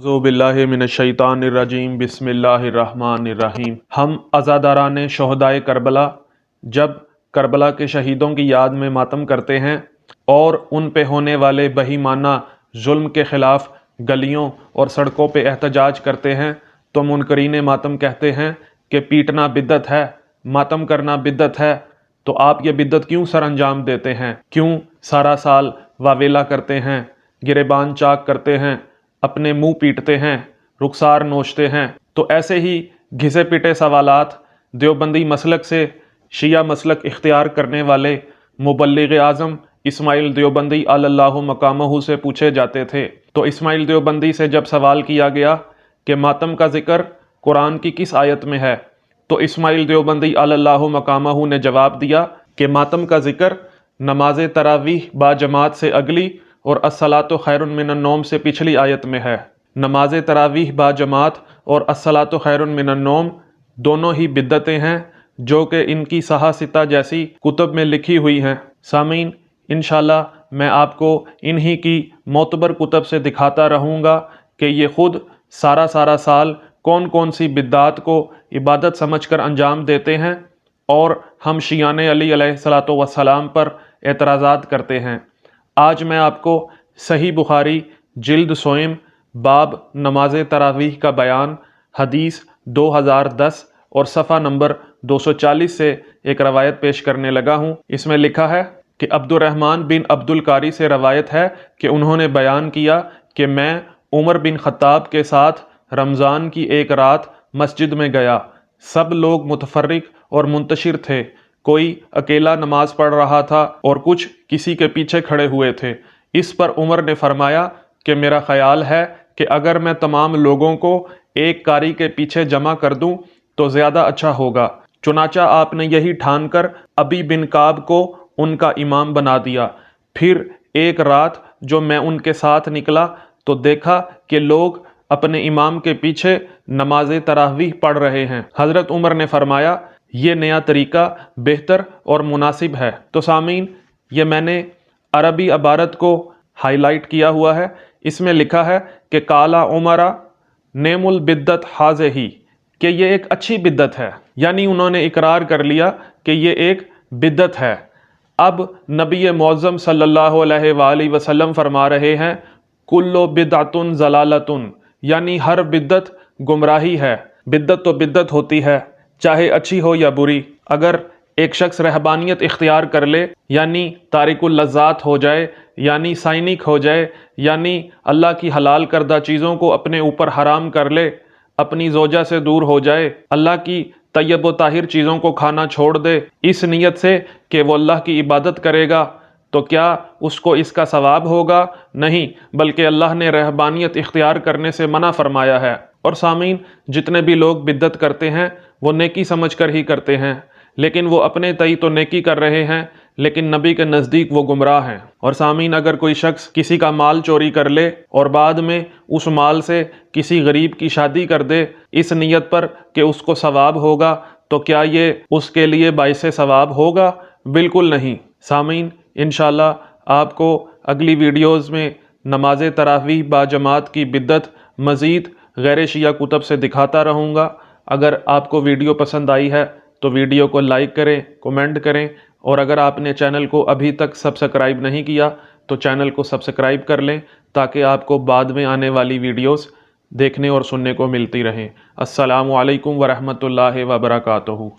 बिल्लाहिमिनश्शैतानिर्रजीम बिस्मिल्लाहिर्रहमानिर्रहीम। हम अज़ादारान शोहदाए करबला जब करबला के शहीदों की याद में मातम करते हैं और उन पे होने वाले बहीमाना जुल्म के ख़िलाफ़ गलियों और सड़कों पे एहतजाज करते हैं तो मुनकरीन मातम कहते हैं कि पीटना बिद्दत है, मातम करना बिद्दत है। तो आप ये बिद्दत क्यों सर अंजाम देते हैं? क्यों सारा साल वावेला करते हैं, गिरेबान चाक करते हैं, अपने मुंह पीटते हैं, रुखसार नोचते हैं? तो ऐसे ही घिसे पिटे सवालात देवबंदी मसलक से शिया मसलक इख्तियार करने वाले मुबल्लिग आज़म इस्माइल देवबंदी अल्लाहु मकामहू से पूछे जाते थे। तो इस्माइल देवबंदी से जब सवाल किया गया कि मातम का जिक्र कुरान की किस आयत में है, तो इस्माइल देवबंदी अल्लाहु मकामहू ने जवाब दिया कि मातम का जिक्र नमाज तरावीह बा जमात से अगली और अस्सलातु खैरुन मिनन नौम से पिछली आयत में है। नमाज तरावीह बा जमात और अस्सलातु खैरुन मिनन नौम दोनों ही बिद्दतें हैं जो कि इनकी सहासिता जैसी कुतुब में लिखी हुई हैं। सामीन, इंशाल्लाह मैं आपको इन्हीं की मोतबर कुतुब से दिखाता रहूँगा कि ये ख़ुद सारा साल कौन कौन सी बिद्दात को इबादत समझकर अंजाम देते हैं और हम शियान अली अलैहिस्सलातु वस्सलाम पर एतराज़ात करते हैं। आज मैं आपको सही बुखारी जिल्द सोम बाब नमाज तरावीह का बयान हदीस 2010 और सफ़ा नंबर 240 से एक रवायत पेश करने लगा हूँ। इसमें लिखा है कि अब्दुर्रहमान बिन अब्दुल कारी से रवायत है कि उन्होंने बयान किया कि मैं उमर बिन ख़त्ताब के साथ रमज़ान की एक रात मस्जिद में गया। सब लोग मुतफर्रिक और मुंतशिर थे। कोई अकेला नमाज पढ़ रहा था और कुछ किसी के पीछे खड़े हुए थे। इस पर उमर ने फरमाया कि मेरा ख्याल है कि अगर मैं तमाम लोगों को एक कारी के पीछे जमा कर दूं तो ज़्यादा अच्छा होगा। चुनाचा आपने यही ठान कर अबी बिन काब को उनका इमाम बना दिया। फिर एक रात जो मैं उनके साथ निकला तो देखा कि लोग अपने इमाम के पीछे नमाज तरावीह पढ़ रहे हैं। हज़रत उमर ने फरमाया ये नया तरीका बेहतर और मुनासिब है। तो सामीन, ये मैंने अरबी इबारत को हाईलाइट किया हुआ है। इसमें लिखा है कि काला उमरा नेमुल बिद्दत हाज़े ही, कि ये एक अच्छी बिद्दत है, यानी उन्होंने इकरार कर लिया कि ये एक बिद्दत है। अब नबी मुअज़्ज़म सल्लल्लाहु अलैहि वसल्लम फरमा रहे हैं कुल्लु बिदअतुन ज़लालतुन, यानी हर बिद्दत गुमराही है। बिद्दत तो बिद्दत होती है, चाहे अच्छी हो या बुरी। अगर एक शख्स रहबानियत इख्तियार कर ले, यानी तारिकुल लज़्ज़ात हो जाए, यानी साइनिक हो जाए, यानी अल्लाह की हलाल करदा चीज़ों को अपने ऊपर हराम कर ले, अपनी ज़ौजा से दूर हो जाए, अल्लाह की तय्यब व ताहिर चीज़ों को खाना छोड़ दे इस नीयत से कि वो अल्लाह की इबादत करेगा, तो क्या उसको इसका सवाब होगा? नहीं, बल्कि अल्लाह ने रहबानियत इख्तियार करने से मना फरमाया है। और सामीन, जितने भी लोग बिद्दत करते हैं वो नेकी समझ कर ही करते हैं, लेकिन वो अपने तई तो नेकी कर रहे हैं, लेकिन नबी के नज़दीक वो गुमराह हैं। और सामीन, अगर कोई शख्स किसी का माल चोरी कर ले और बाद में उस माल से किसी गरीब की शादी कर दे इस नीयत पर कि उसको सवाब होगा, तो क्या ये उसके लिए बाइसे सवाब होगा? बिल्कुल नहीं। सामीन, इंशाल्लाह आपको अगली वीडियोज़ में नमाज तरावीह बा जमात की बिद्दत मज़ीद गैर शिया कुतुब से दिखाता रहूँगा। अगर आपको वीडियो पसंद आई है तो वीडियो को लाइक करें, कमेंट करें, और अगर आपने चैनल को अभी तक सब्सक्राइब नहीं किया तो चैनल को सब्सक्राइब कर लें ताकि आपको बाद में आने वाली वीडियोस देखने और सुनने को मिलती रहें। अस्सलामु अलैकुम वरहमतुल्लाहि वबरकातुहू।